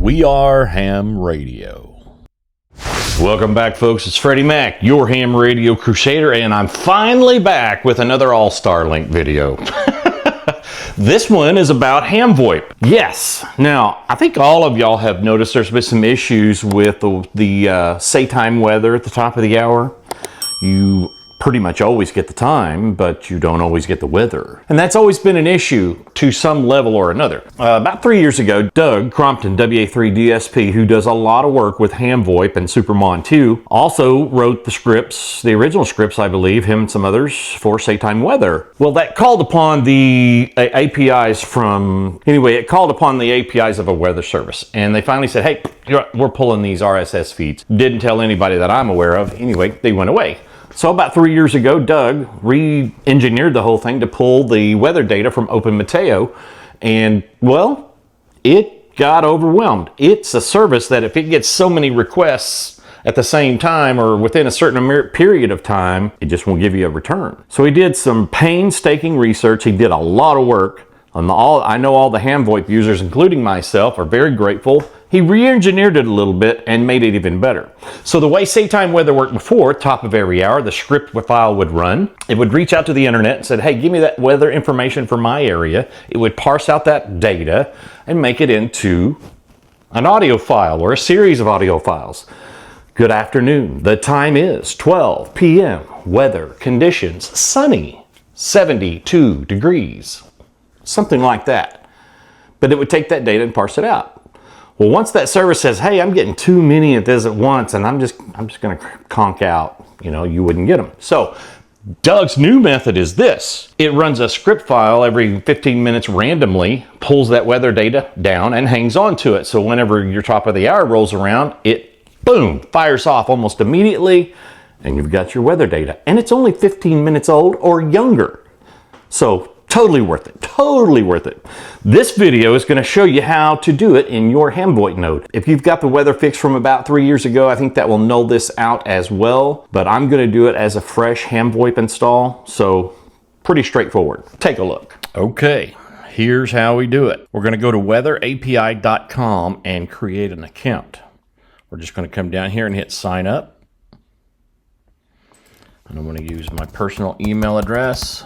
We are Ham Radio. Welcome back, folks. It's Freddie Mac, your Ham Radio Crusader, and I'm finally back with another All-Star Link video. This one is about HamVoIP. Yes. Now, I think all of y'all have noticed there's been some issues with the Saytime weather at the top of the hour. You pretty much always get the time, but you don't always get the weather. And that's always been an issue to some level or another. About 3 years ago, Doug Crompton, WA3DSP, who does a lot of work with HamVoIP and Supermon 2, also wrote the scripts, the original scripts, I believe, him and some others, for Saytime weather. Well, that called upon the APIs it called upon the APIs of a weather service. And they finally said, hey, we're pulling these RSS feeds. Didn't tell anybody that I'm aware of. Anyway, they went away. So about 3 years ago, Doug re-engineered the whole thing to pull the weather data from OpenMeteo, and, well, it got overwhelmed. It's a service that if it gets so many requests at the same time or within a certain period of time, it just won't give you a return. So he did some painstaking research. He did a lot of work. I know all the HamVoIP users, including myself, are very grateful. He re-engineered it a little bit and made it even better. So the way Saytime weather worked before, top of every hour, the script file would run. It would reach out to the internet and said, hey, give me that weather information for my area. It would parse out that data and make it into an audio file or a series of audio files. Good afternoon. The time is 12 p.m. Weather conditions, sunny, 72 degrees. Something like that. But it would take that data and parse it out. Well, once that service says, hey, I'm getting too many of this at once, and I'm just going to conk out, you wouldn't get them. So Doug's new method is this. It runs a script file every 15 minutes randomly, pulls that weather data down, and hangs on to it. So whenever your top of the hour rolls around, it, boom, fires off almost immediately, and you've got your weather data. And it's only 15 minutes old or younger. So totally worth it. Totally worth it. This video is going to show you how to do it in your HamVoIP node. If you've got the weather fix from about 3 years ago, I think that will null this out as well. But I'm going to do it as a fresh HamVoIP install. So pretty straightforward. Take a look. Okay, here's how we do it. We're going to go to weatherapi.com and create an account. We're just going to come down here and hit sign up. And I'm going to use my personal email address.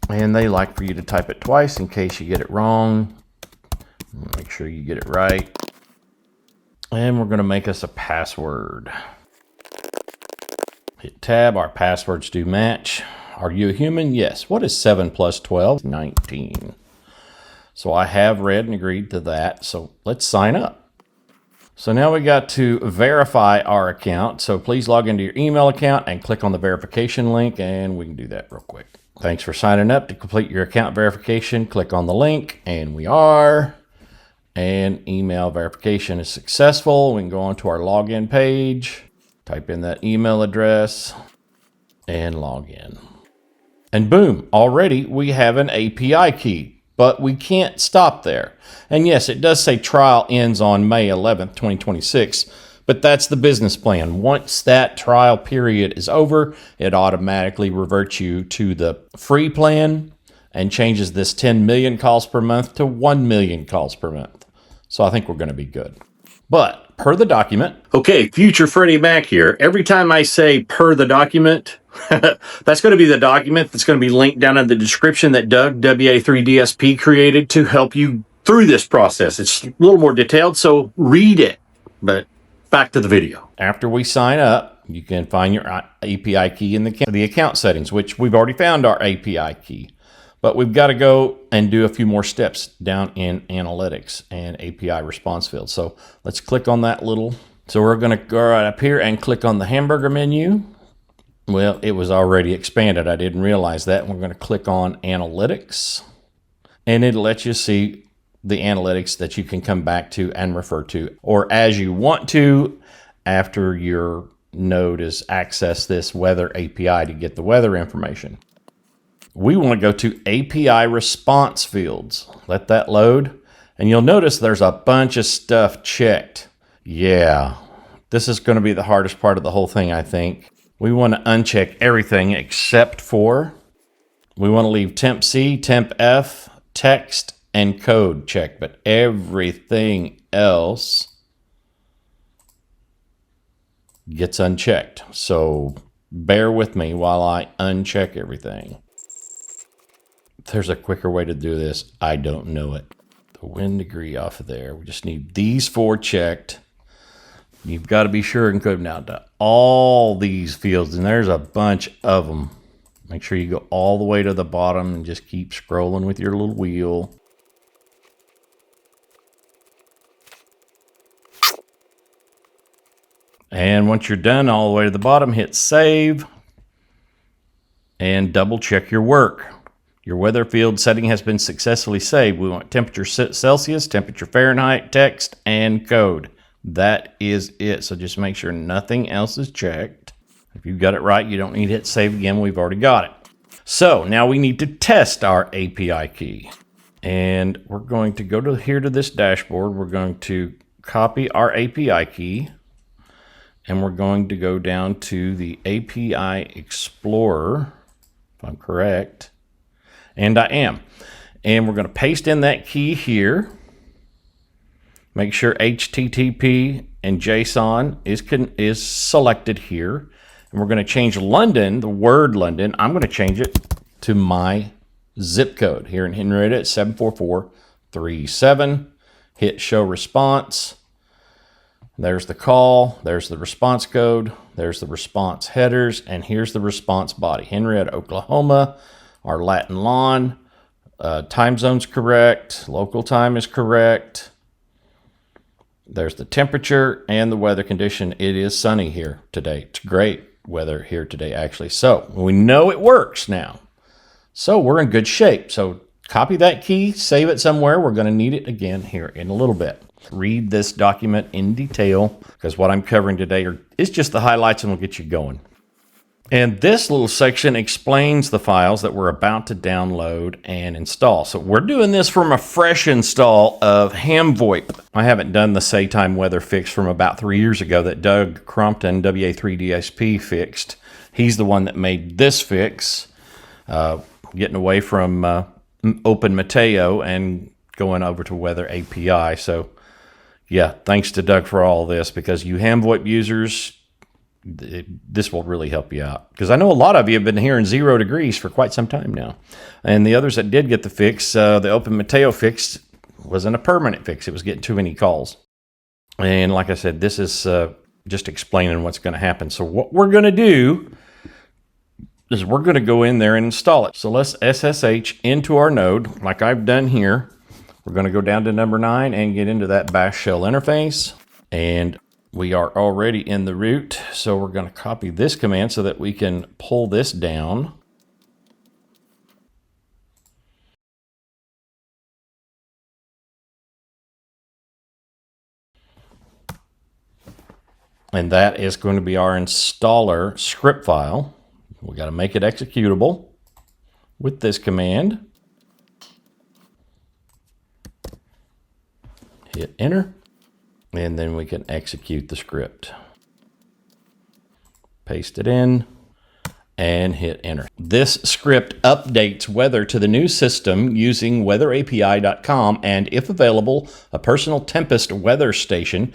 And they like for you to type it twice in case you get it wrong. Make sure you get it right. And we're going to make us a password. Hit tab. Our passwords do match. Are you a human? Yes. What is 7 plus 12? 19. So I have read and agreed to that. So let's sign up. So now we got to verify our account. So please log into your email account and click on the verification link, and we can do that real quick. Thanks for signing up. To complete your account verification, click on the link, and we are. And email verification is successful. We can go on to our login page, type in that email address, and log in. And boom, already we have an API key, but we can't stop there. And yes, it does say trial ends on May 11th, 2026. But that's the business plan. Once that trial period is over, it automatically reverts you to the free plan and changes this 10 million calls per month to 1 million calls per month. So I think we're going to be good. But per the document. Okay, future Freddie Mac here. Every time I say per the document, that's going to be the document that's going to be linked down in the description that Doug, WA3DSP, created to help you through this process. It's a little more detailed, so read it. But back to the video. After we sign up, you can find your API key in the account settings, which we've already found our API key. But we've got to go and do a few more steps down in analytics and API response field. So let's click on that little. So we're going to go right up here and click on the hamburger menu. Well, it was already expanded. I didn't realize that. We're going to click on analytics, and it'll let you see the analytics that you can come back to and refer to, or as you want to after your node has accessed this weather API to get the weather information. We want to go to API response fields. Let that load, and you'll notice there's a bunch of stuff checked. Yeah, this is going to be the hardest part of the whole thing, I think. We want to uncheck everything except for, we want to leave temp C, temp F, text, and code checked, but everything else gets unchecked. So bear with me while I uncheck everything. If there's a quicker way to do this, I don't know it. The wind degree off of there. We just need these 4 checked. You've got to be sure and go down to all these fields, and there's a bunch of them. Make sure you go all the way to the bottom and just keep scrolling with your little wheel. And once you're done all the way to the bottom, hit save and double check your work. Your weather field setting has been successfully saved. We want temperature Celsius, temperature Fahrenheit, text, and code. That is it. So just make sure nothing else is checked. If you've got it right, you don't need to hit save again. We've already got it. So now we need to test our API key. And we're going to go to here to this dashboard. We're going to copy our API key. And we're going to go down to the API Explorer, if I'm correct. And I am. And we're going to paste in that key here. Make sure HTTP and JSON is selected here. And we're going to change London, the word London. I'm going to change it to my zip code here in Henrietta at 74437. Hit show response. There's the call, there's the response code, there's the response headers, and here's the response body. Henrietta, Oklahoma, our Latin lawn, time zone's correct, local time is correct. There's the temperature and the weather condition. It is sunny here today. It's great weather here today, actually. So we know it works now. So we're in good shape. So copy that key, save it somewhere. We're going to need it again here in a little bit. Read this document in detail because what I'm covering today is just the highlights and we'll get you going. And this little section explains the files that we're about to download and install. So we're doing this from a fresh install of HamVoIP. I haven't done the Saytime weather fix from about 3 years ago that Doug Crompton, WA3DSP, fixed. He's the one that made this fix, getting away from Open Mateo and going over to Weather API. So yeah, thanks to Doug for all this, because you HamVoIP users, this will really help you out. Because I know a lot of you have been hearing 0 degrees for quite some time now. And the others that did get the fix, the Open Mateo fix wasn't a permanent fix. It was getting too many calls. And like I said, this is just explaining what's going to happen. So what we're going to do is we're going to go in there and install it. So let's SSH into our node like I've done here. We're going to go down to number 9 and get into that bash shell interface. And we are already in the root. So we're going to copy this command so that we can pull this down. And that is going to be our installer script file. We got to make it executable with this command. Hit enter, and then we can execute the script. Paste it in and hit enter. This script updates weather to the new system using weatherapi.com, and if available, a personal Tempest weather station.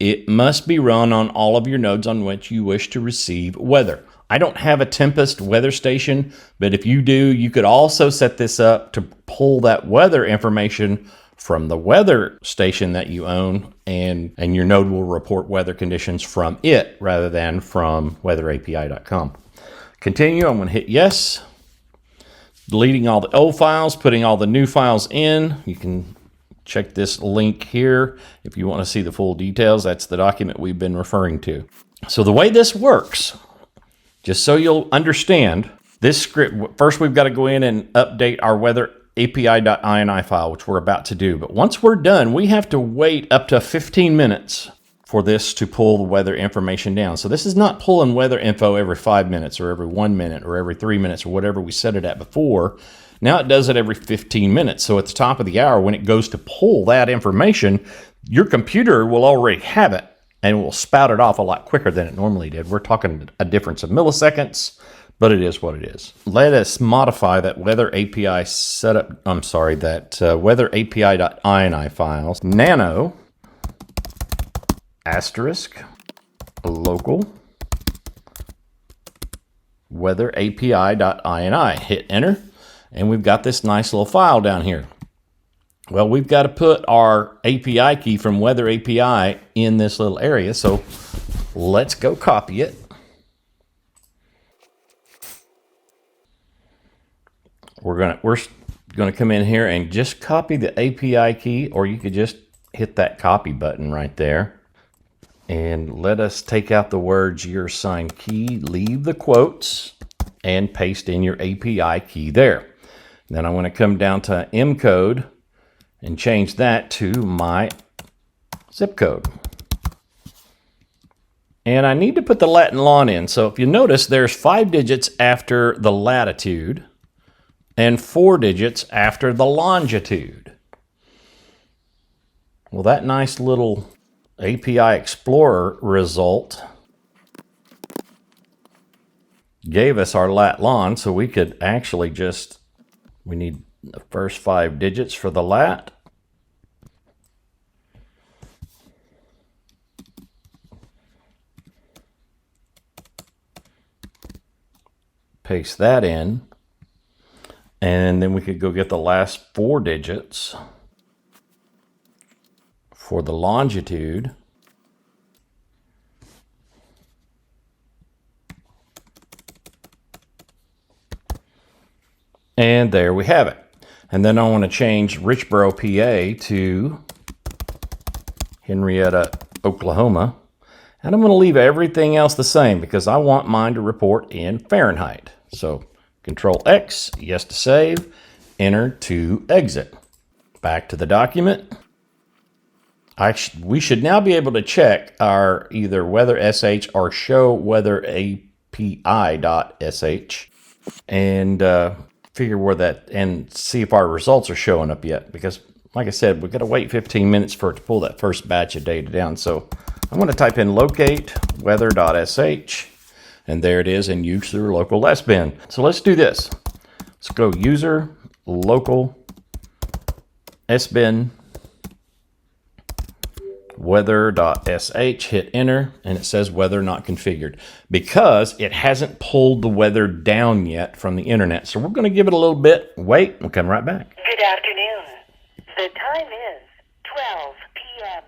It must be run on all of your nodes on which you wish to receive weather. I don't have a Tempest weather station, but if you do, you could also set this up to pull that weather information from the weather station that you own, and your node will report weather conditions from it rather than from weatherapi.com. Continue. I'm going to hit yes. Deleting all the old files, putting all the new files in. You can check this link here if you want to see the full details. That's the document we've been referring to. So the way this works, just so you'll understand, this script, first we've got to go in and update our weather API.ini file, which we're about to do. But once we're done, we have to wait up to 15 minutes for this to pull the weather information down. So this is not pulling weather info every 5 minutes or every 1 minute or every 3 minutes or whatever we set it at before. Now it does it every 15 minutes. So at the top of the hour, when it goes to pull that information, your computer will already have it and will spout it off a lot quicker than it normally did. We're talking a difference of milliseconds, but it is what it is. Let us modify that weather API setup. I'm sorry, that weather API.ini files. Nano asterisk local weather API.ini. Hit enter, and we've got this nice little file down here. Well, we've got to put our API key from weather API in this little area, so let's go copy it. We're gonna come in here and just copy the API key, or you could just hit that copy button right there. And let us take out the words your assigned key, leave the quotes, and paste in your API key there. Then I want to come down to M code and change that to my zip code. And I need to put the lat and lon in. So if you notice, there's 5 digits after the latitude and 4 digits after the longitude. Well, that nice little API Explorer result gave us our lat lon, so we could actually just, we need the first 5 digits for the lat. Paste that in. And then we could go get the last 4 digits for the longitude. And there we have it. And then I want to change Richboro, PA to Henrietta, Oklahoma. And I'm going to leave everything else the same because I want mine to report in Fahrenheit. So Control X, yes to save, enter to exit. Back to the document. We should now be able to check our either weather sh or show weather API.sh and figure where that, and see if our results are showing up yet. Because like I said, we've got to wait 15 minutes for it to pull that first batch of data down. So I'm going to type in locate weather.sh. And there it is in user local sbin. So let's do this. Let's go user local sbin weather.sh, hit enter, and it says weather not configured because it hasn't pulled the weather down yet from the internet. So we're going to give it a little bit. Wait, we'll come right back. Good afternoon. The time is 12 p.m.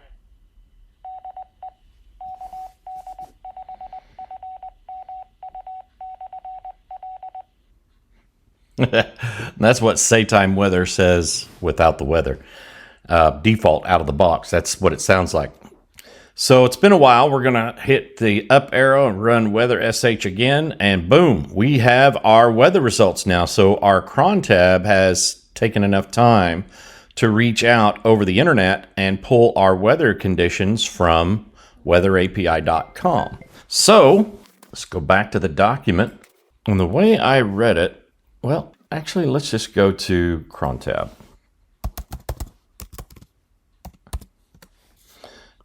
That's what Saytime weather says without the weather. Default out of the box. That's what it sounds like. So it's been a while. We're going to hit the up arrow and run weather sh again. And boom, we have our weather results now. So our cron tab has taken enough time to reach out over the internet and pull our weather conditions from weatherapi.com. So let's go back to the document. And the way I read it, well, actually, let's just go to cron tab.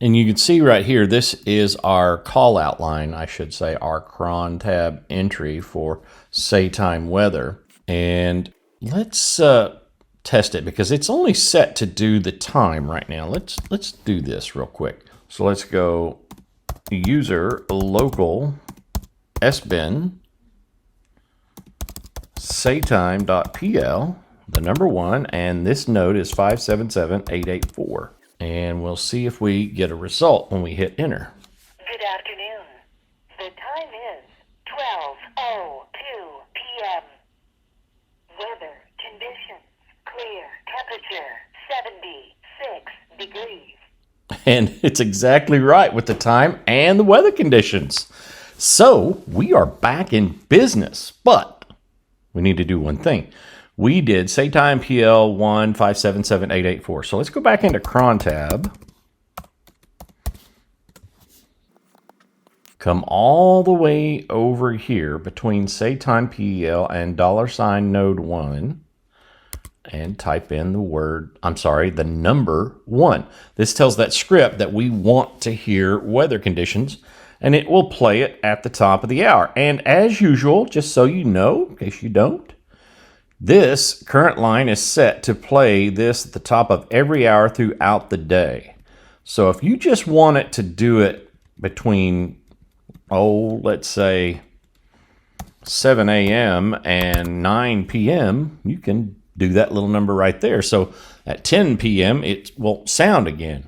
And you can see right here, this is our call out line, I should say, our cron tab entry for Saytime weather. And let's test it because it's only set to do the time right now. Let's do this real quick. So let's go user local sbin saytime.pl, the number 1, and this node is 577884. And we'll see if we get a result when we hit enter. Good afternoon. The time is 12:02 p.m. Weather conditions clear. Temperature 76 degrees. And it's exactly right with the time and the weather conditions. So we are back in business, but we need to do one thing. We did Saytime PL 1577884. So let's go back into cron tab. Come all the way over here between Saytime PL and $node 1 and type in the word, the number 1. This tells that script that we want to hear weather conditions. and it will play it at the top of the hour. And as usual, just so you know, in case you don't, this current line is set to play this at the top of every hour throughout the day. So if you just want it to do it between, let's say 7 a.m. and 9 p.m., you can do that little number right there. So at 10 p.m., it will sound again.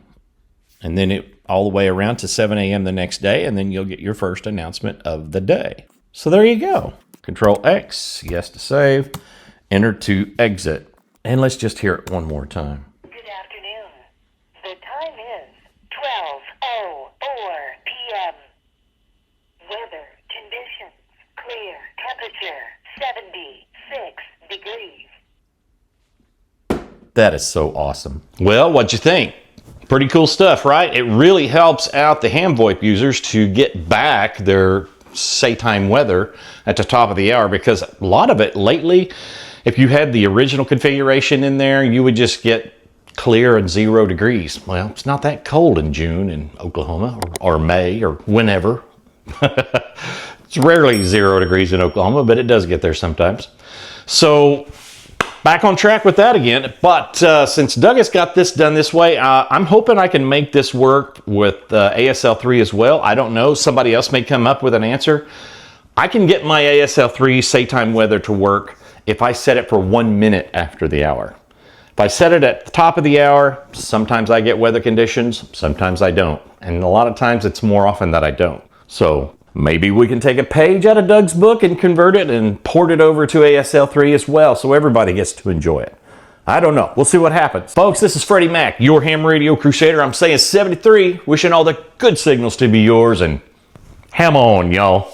And then it all the way around to 7 a.m. the next day, and then you'll get your first announcement of the day. So there you go. Control X, yes to save, enter to exit. And let's just hear it one more time. Good afternoon. The time is 12:04 p.m. Weather conditions clear. Temperature 76 degrees. That is so awesome. Well, what'd you think? Pretty cool stuff, right? It really helps out the HamVoIP users to get back their Saytime weather at the top of the hour, because a lot of it lately, if you had the original configuration in there, you would just get clear and 0 degrees. Well, it's not that cold in June in Oklahoma or May or whenever. It's rarely 0 degrees in Oklahoma, but it does get there sometimes. So back on track with that again. But since Doug has got this done this way, I'm hoping I can make this work with ASL3 as well. I don't know. Somebody else may come up with an answer. I can get my ASL3 Saytime weather to work if I set it for 1 minute after the hour. If I set it at the top of the hour, sometimes I get weather conditions, sometimes I don't. And a lot of times it's more often that I don't. So maybe we can take a page out of Doug's book and convert it and port it over to ASL3 as well, so everybody gets to enjoy it. I don't know. We'll see what happens. Folks, this is Freddie Mac, your ham radio crusader. I'm saying 73, wishing all the good signals to be yours, and ham on, y'all.